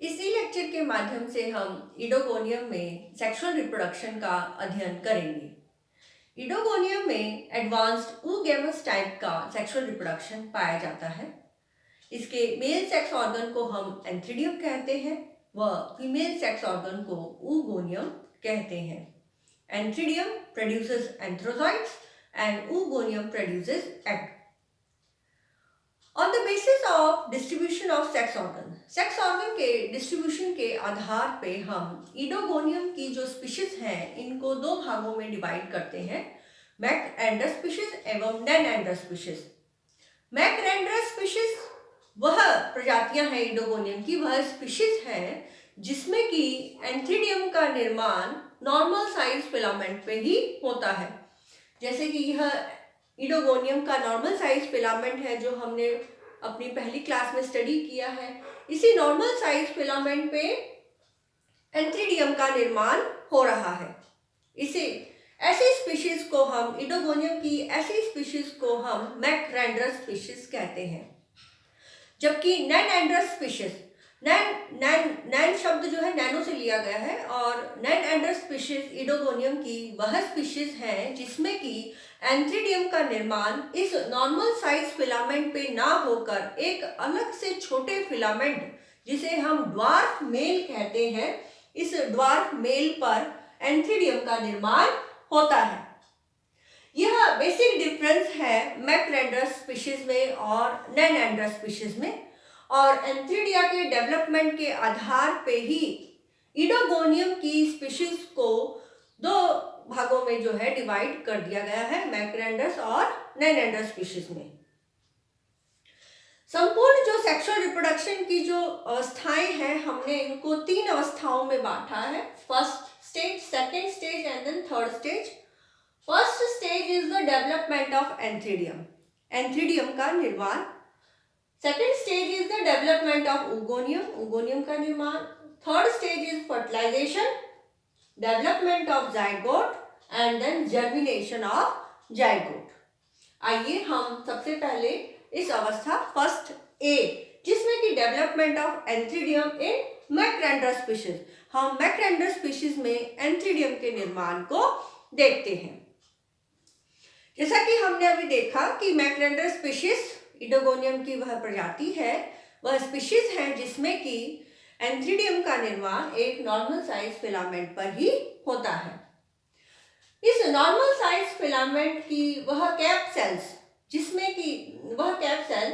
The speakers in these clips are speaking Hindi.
इसी लेक्चर के माध्यम से हम इडोगोनियम में सेक्सुअल रिप्रोडक्शन का अध्ययन करेंगे। इडोगोनियम में एडवांस्ड oogamous टाइप का सेक्सुअल रिप्रोडक्शन पाया जाता है। इसके मेल सेक्स ऑर्गन को हम एंथ्रीडियम कहते हैं व फीमेल सेक्स ऑर्गन को oogoनियम कहते हैं। Antheridium produces antherozoids and oogonium produces egg. On the basis of distribution of sex organ के डिस्ट्रीब्यूशन के आधार पे हम इडोगोनियम की जो स्पीशीज हैं इनको दो भागों में डिवाइड करते हैं, मैकरेंडर स्पीशीज एवं नैनरेंडर स्पीशीज। मैकरेंडर स्पीशीज वह प्रजातियां हैं इडोगोनियम की, वह स्पीशीज हैं जिसमें कि एंथ्रीडियम का निर्माण नॉर्मल साइज फिलामेंट पे ही होता है। जैसे कि यह इडोगोनियम का नॉर्मल साइज फिलामेंट है जो हमने अपनी पहली क्लास में स्टडी किया है। इसी नॉर्मल साइज फिलामेंट पे एंथ्रीडियम का निर्माण हो रहा है। इसे ऐसी स्पीशीज को हम इडोगोनियम की ऐसी स्पीशीज को हम मैकरेंडर स्पीशीज कहते हैं। जबकि नैनरेंडर स्पीशीज, नैन शब्द जो है नैनो से लिया गया है और नैनरेंडर स्पीशीज इडोगोनियम की वह स्पीशीज हैं जिसमें कि एंथ्रीडियम का निर्माण इस नॉर्मल साइज फिलामेंट पे ना होकर एक अलग से छोटे फिलामेंट जिसे हम ड्वार्फ मेल कहते हैं, इस ड्वार्फ मेल पर एंथ्रीडियम का निर्माण होता है। यह बेसिक डिफरेंस है मैकरेंडर स्पीशीज में और नैनरेंडर स्पीशीज में। और एंथ्रीडिया के डेवलपमेंट के आधार पे ही इडोगोनियम की स्पीशीज को दो भागों में जो है डिवाइड कर दिया गया है, मैकरेंडर्स और नैनरेंडर स्पीशीज में। संपूर्ण जो सेक्सुअल रिप्रोडक्शन की जो अवस्थाएं हैं हमने इनको तीन अवस्थाओं में बांटा है, first stage, second stage and then third stage. First stage is the development of antheridium, antheridium का निर्माण। Second stage is the development of oogonium, oogonium का निर्माण। Third stage is fertilisation, development of zygote and then germination of zygote. आइए हम सबसे पहले इस अवस्था फर्स्ट ए जिसमें कि development of antheridium in macrandrous species, हम मैकरेंडर स्पीशीज में एंथ्रीडियम के निर्माण को देखते हैं। जैसा कि हमने अभी देखा कि मैकरेंडर स्पीशीज इडोगोनियम की वह प्रजाति है, वह स्पीशीज है जिसमें कि एंथ्रीडियम का निर्माण एक नॉर्मल साइज फिलामेंट पर ही होता है। इस नॉर्मल साइज फिलामेंट की वह कैप सेल्स जिसमें कि वह कैप सेल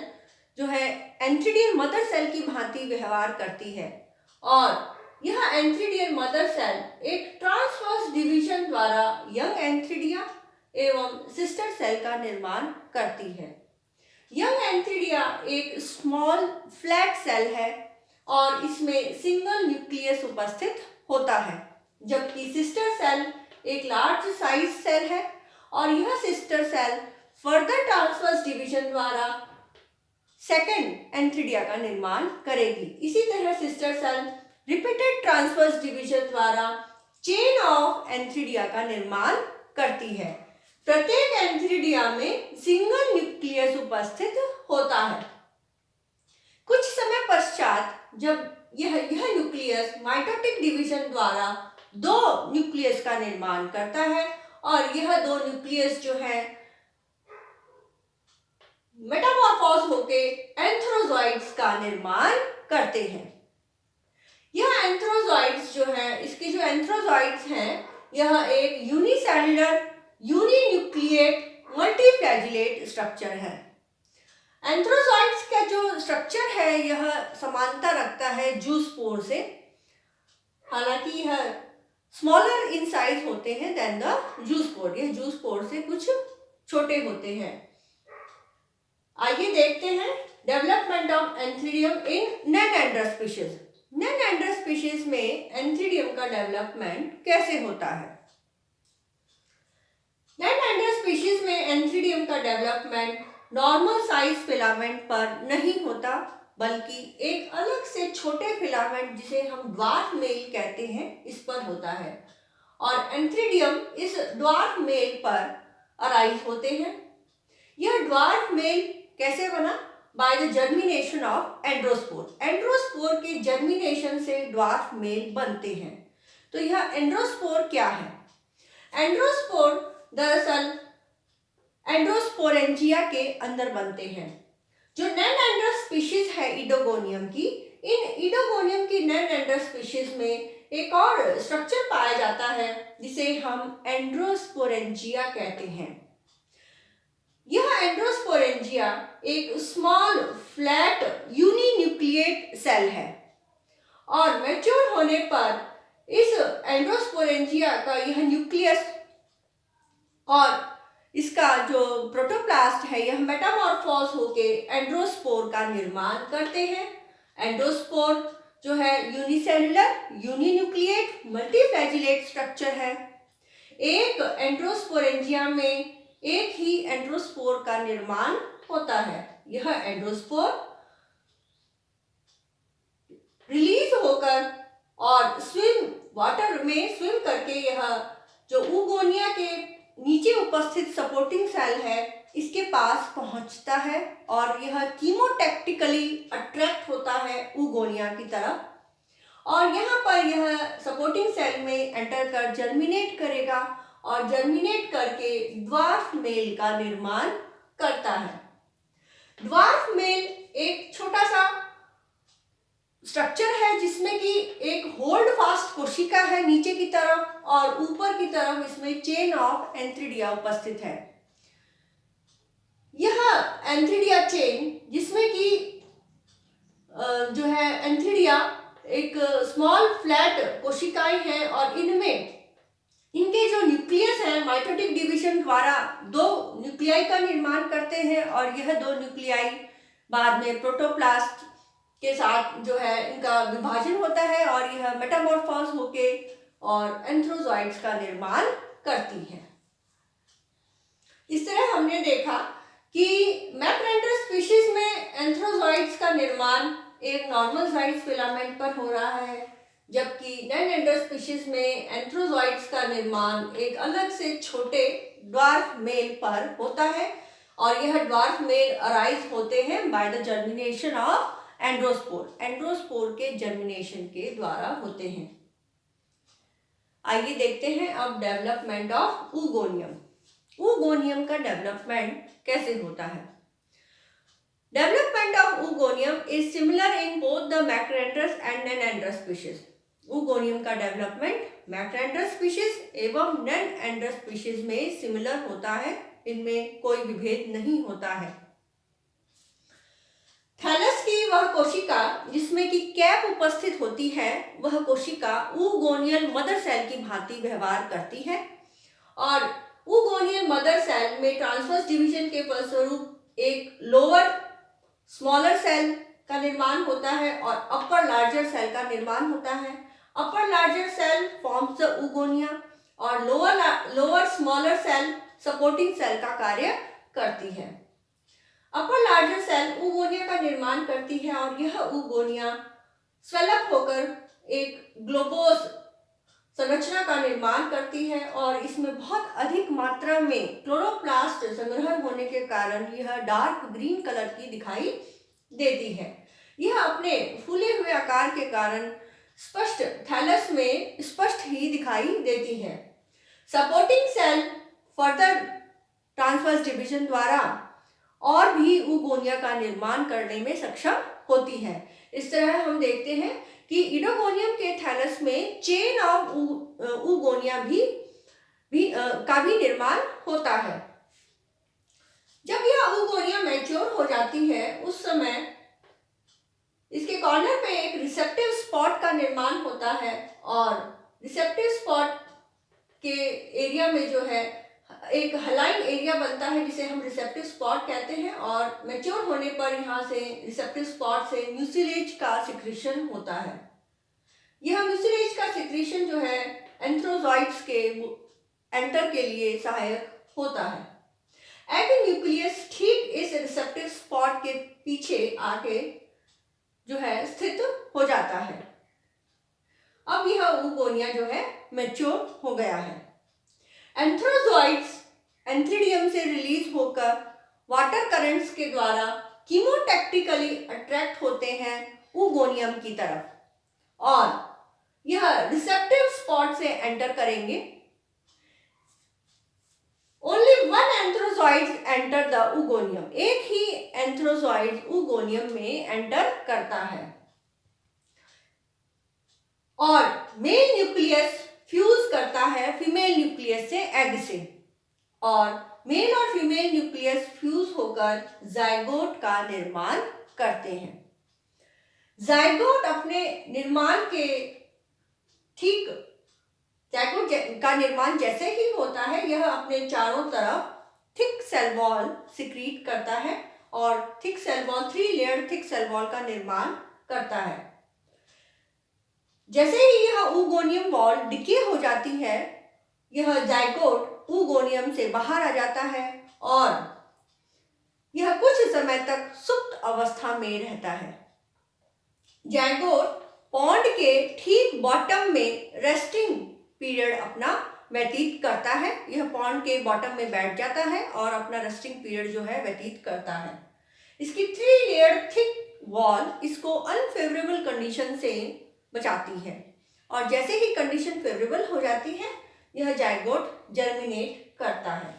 जो है एंथ्रीडियन मदर सेल की भांति व्यवहार करती है और यह एंथ्रीडियन मदर सेल एक ट्रांसवर्स डिवीजन द्वारा यंग एंथ्रीडिया एवं सिस्टर सेल का निर्माण करती है। यंग एंथ्रीडिया एक स्मॉल फ्लैट सेल है और इसमें सिंगल न्यूक्लियस उपस्थित होता है, जबकि सिस्टर सेल एक लार्ज साइज सेल है और यह sister cell further transverse division द्वारा सेकेंड एंथ्रीडिया का निर्माण करेगी। इसी तरह sister cell repeated transverse division द्वारा चेन ऑफ एंथ्रीडिया का निर्माण करती है। प्रत्येक एंथ्रीडिया में सिंगल न्यूक्लियस उपस्थित होता है। कुछ समय पश्चात जब यह न्यूक्लियस माइटोटिक डिवीजन द्वारा दो न्यूक्लियस का निर्माण करता है और यह दो न्यूक्लियस जो है मेटामॉर्फोस होके एंथ्रोजॉइड्स का निर्माण करते हैं। यह एंथ्रोजॉइड्स जो है, इसकी जो एंथ्रोजॉइड्स हैं, यह एक यूनिसेलुलर यूनिन्यूक्लिएट मल्टीफ्लैजिलेट स्ट्रक्चर है। एंथ्रोजॉइड्स का जो स्ट्रक्चर है यह समानता रखता है जूस्पोर से, हालांकि यह स्मॉलर इन साइज होते हैं देन द जूस्पोर, यह जूस्पोर से कुछ छोटे होते हैं। आइए देखते हैं डेवलपमेंट ऑफ एंथ्रीडियम इन नैनरेंडर स्पीशीज। नैनरेंडर स्पीशीज में एंथ्रीडियम का डेवलपमेंट कैसे होता है? नैनरेंडर स्पीशीज में एंथ्रीडियम का डेवलपमेंट नॉर्मल साइज फिलामेंट पर नहीं होता, बल्कि एक अलग से छोटे फिलामेंट जिसे हम ड्वार्फ मेल कहते हैं इस पर होता है और एंथ्रीडियम इस ड्वार्फ मेल पर अराइज होते हैं। यह ड्वार्फ मेल कैसे बना? By the germination of androspore. Androspore के जर्मिनेशन से ड्वार्फ मेल बनते हैं। तो यह एंड्रोस्पोर क्या है? एंड्रोस्पोर दरअसल एंड्रोस्पोरेंजिया के अंदर बनते हैं। जो नॉन एंड्रस स्पीशीज है इडोगोनियम की, इन इडोगोनियम की नॉन एंड्रस स्पीशीज में एक और स्ट्रक्चर पाया जाता है जिसे हम एंड्रोस्पोरेंजिया कहते हैं। यह एंड्रोस्पोरेंजिया एक स्मॉल फ्लैट यूनिन्यूक्लिएट सेल है और मैच्योर होने पर इस एंड्रोस्पोरेंजिया का यह न्यूक्लियस और इसका जो प्रोटोप्लास्ट है यह मेटामॉर्फोज होके एंड्रोस्पोर का निर्माण करते हैं। एंड्रोस्पोर जो है यूनिसेलुलर यूनिन्यूक्लिएट मल्टीफ्लैजिलेट स्ट्रक्चर है। एक एंड्रोस्पोरेंजिया में एक ही एंड्रोस्पोर का निर्माण होता है। यह एंड्रोस्पोर रिलीज होकर और वाटर में स्विम करके यह जो ऊगोनिया के नीचे उपस्थित सपोर्टिंग सेल है इसके पास पहुंचता है और यह कीमोटैक्टिकली अट्रैक्ट होता है ऊगोनिया की तरफ और यहाँ पर यह सपोर्टिंग सेल में एंटर कर जर्मिनेट करेगा और जर्मिनेट करके ड्वार्फ मेल का निर्माण करता है। ड्वार्फ मेल एक छोटा सा स्ट्रक्चर है जिसमें कि एक होल्ड फास्ट कोशिका है नीचे की तरफ और ऊपर की तरफ इसमें चेन ऑफ एंथ्रिडिया उपस्थित है। यह एंथ्रिडिया चेन जिसमें कि जो है एंथ्रिडिया एक स्मॉल फ्लैट कोशिकाएं हैं और इनमें इनके जो न्यूक्लियस है माइटोटिक डिवीजन द्वारा दो न्यूक्लियाई का निर्माण करते हैं और यह दो न्यूक्लियाई बाद में प्रोटोप्लास्ट के साथ जो है इनका विभाजन होता है और यह मेटामॉर्फोज होके और एंथ्रोजॉइड्स का निर्माण करती है। इस तरह हमने देखा कि मैक्रोएंड्रस स्पीशीज में एंथ्रोजॉइड्स का निर्माण एक नॉर्मल साइज फिलामेंट पर हो रहा है, जबकि नॉन एंड्रस स्पीशीज में एंथ्रोजॉइड्स का निर्माण एक अलग से छोटे ड्वार्फ मेल पर होता है और यह ड्वार्फ मेल अराइज होते हैं bye the germination of androspore. Androspore के जर्मिनेशन के द्वारा होते हैं। आइए देखते हैं अब डेवलपमेंट ऑफ ऊगोनियम। ऊगोनियम का डेवलपमेंट कैसे होता है? Development of oogonium is similar in both the macrandrous and nannandrous species. Oogonium का डेवलपमेंट मैक्रोएंड्रस स्पीशीज एवं नॉन एंड्रस स्पीशीज में सिमिलर होता है, इनमें कोई विभेद नहीं होता है। थैलस की वह कोशिका जिसमें कि कैप उपस्थित होती है वह कोशिका ऊगोनियल मदर सेल की भांति व्यवहार करती है और ऊगोनियल मदर सेल में ट्रांसवर्स डिवीजन के फलस्वरूप एक लोअर स्मॉलर सेल का निर्माण होता है और अपर लार्जर सेल का निर्माण होता है। Upper larger cell forms the oogonia और lower smaller cell supporting cell का कार्य करती है। अपर लार्जर सेल ऊगोनिया का निर्माण करती है और यह ऊगोनिया स्वेलअप होकर एक ग्लोबोस संरचना का निर्माण करती है और इसमें बहुत अधिक मात्रा में क्लोरोप्लास्ट संग्रहण होने के कारण यह डार्क ग्रीन कलर की दिखाई देती है। यह अपने फूले हुए आकार के कारण स्पष्ट थैलस में स्पष्ट ही दिखाई देती है। Supporting cell further transverse division द्वारा और भी ऊगोनिया का निर्माण करने में सक्षम होती है। इस तरह हम देखते हैं कि इडोगोनियम के थैलस में चेन ऑफ ऊगोनिया का भी निर्माण होता है। जब यह ऊगोनिया मैच्योर हो जाती है उस समय इसके कॉर्नर पे एक रिसेप्टिव स्पॉट का निर्माण होता है और रिसेप्टिव स्पॉट के एरिया में जो है एक हलाइन एरिया बनता है जिसे हम रिसेप्टिव स्पॉट कहते हैं और मैच्योर होने पर यहाँ से रिसेप्टिव स्पॉट से म्यूसिलेज का सिक्रीशन होता है। यह म्यूसिलेज का सिक्रीशन जो है एंथ्रोजॉइड्स के एंटर के लिए सहायक होता है। एपिन्यूक्लियस ठीक इस रिसेप्टिव स्पॉट के पीछे आके जो है स्थित हो जाता है। अब यह ऊगोनिया जो है मैच्योर हो गया है। एंथ्रोजॉइड्स एंथ्रिडियम से रिलीज होकर वाटर करंट्स के द्वारा कीमोटैक्टिकली अट्रैक्ट होते हैं oogonia की तरफ और यह रिसेप्टिव स्पॉट से एंटर करेंगे। Only one antherozoid enter the oogonia, एक ही एंथ्रोजॉइड oogonia में एंटर करता है और मेल न्यूक्लियस फ्यूज करता है फीमेल न्यूक्लियस से एग से और मेल और फीमेल न्यूक्लियस फ्यूज होकर जाइगोट का निर्माण करते हैं। जाइगोट अपने निर्माण के ठीक जाइगोट का निर्माण जैसे ही होता है यह अपने चारों तरफ थिक सेल वॉल सिक्रीट करता है और thick cell wall 3 layer thick cell wall का निर्माण करता है। जैसे ही यह oogonia वॉल डिके हो जाती है यह जाइगोट oogonia से बाहर आ जाता है और यह कुछ समय तक सुप्त अवस्था में रहता है। जाइगोट पॉन्ड के ठीक बॉटम में रेस्टिंग पीरियड अपना व्यतीत करता है। यह पॉन्ड के बॉटम में बैठ जाता है और अपना रेस्टिंग पीरियड जो है व्यतीत करता है। इसकी 3 लेयर थिक वॉल इसको अनफेवरेबल कंडीशन से बचाती है और जैसे ही कंडीशन फेवरेबल हो जाती है यह जाइगोट जर्मिनेट करता है।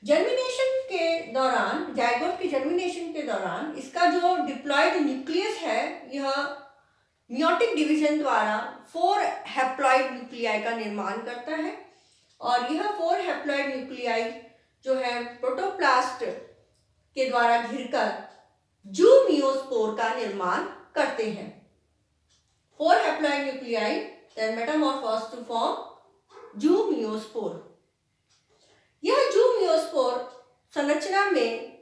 जर्मिनेशन के दौरान जाइगोट के जर्मिनेशन के दौरान इसका जो डिप्लॉयड न्यूक्लियस है यह मियोटिक डिवीजन द्वारा 4 हैप्लॉइड न्यूक्लियाई का निर्माण करता है और यह 4 हैप्लॉइड न्यूक्लियाई जो है प्रोटोप्लास्ट के द्वारा घिरकर जूमियोस्पोर का निर्माण करते हैं। 4 haploid nuclei then metamorphose to form जूमियोस्पोर। यह जूमियोस्पोर संरचना में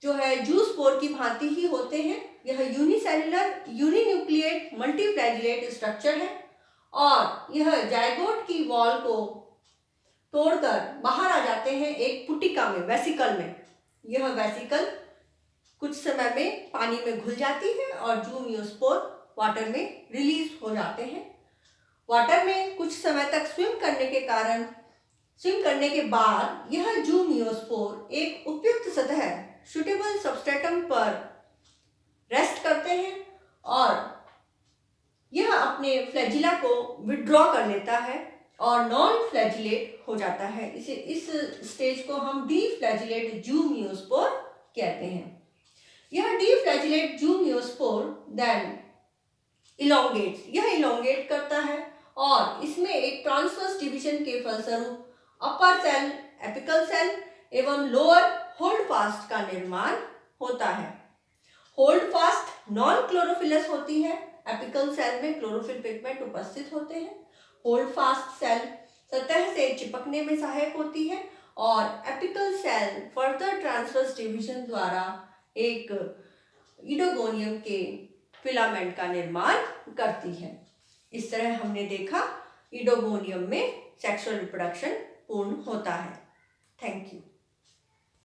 जो है जूस्पोर की भांति ही होते हैं। यह यूनिसेलुलर यूनिन्यूक्लिएट मल्टीफ्लैजिलेट स्ट्रक्चर है और यह जाइगोट की वॉल को तोड़कर बाहर आ जाते हैं एक पुटिका में, वेसिकल में। यह वेसिकल कुछ समय में पानी में घुल जाती है और जूमियोस्पोर वाटर में रिलीज हो जाते हैं। वाटर में कुछ समय तक स्विम करने के बाद यह जूमियोस्पोर एक उपयुक्त सतह सुटेबल सबस्ट्रेटम पर रेस्ट करते हैं और यह अपने फ्लैजिला को विड्रॉ कर लेता है और नॉन फ्लैजिलेट हो जाता है। इस स्टेज को हम डी फ्लैजिलेट जूमियोस्पोर कहते हैं। यह डी फ्लैजिलेट जूमियोस्पोर देन इलोंगेट्स, यह इलोंगेट करता है और इसमें एक ट्रांसवर्स डिवीजन के फलस्वरूप अपर सेल, एपिकल सेल एवं लोअर होल्ड फास्ट का निर्माण होता है। होल्ड फास्ट नॉन क्लोरोफिलस होती है। एपिकल सेल में क्लोरोफिल पिगमेंट उपस्थित होते हैं। होल्ड फास्ट सेल सतह से चिपकने में सहायक होती है और apical cell further transverse division द्वारा एक ईडोगोनियम के फिलामेंट का निर्माण करती है। इस तरह हमने देखा ईडोगोनियम में सेक्सुअल रिप्रोडक्शन पूर्ण होता है। Thank you.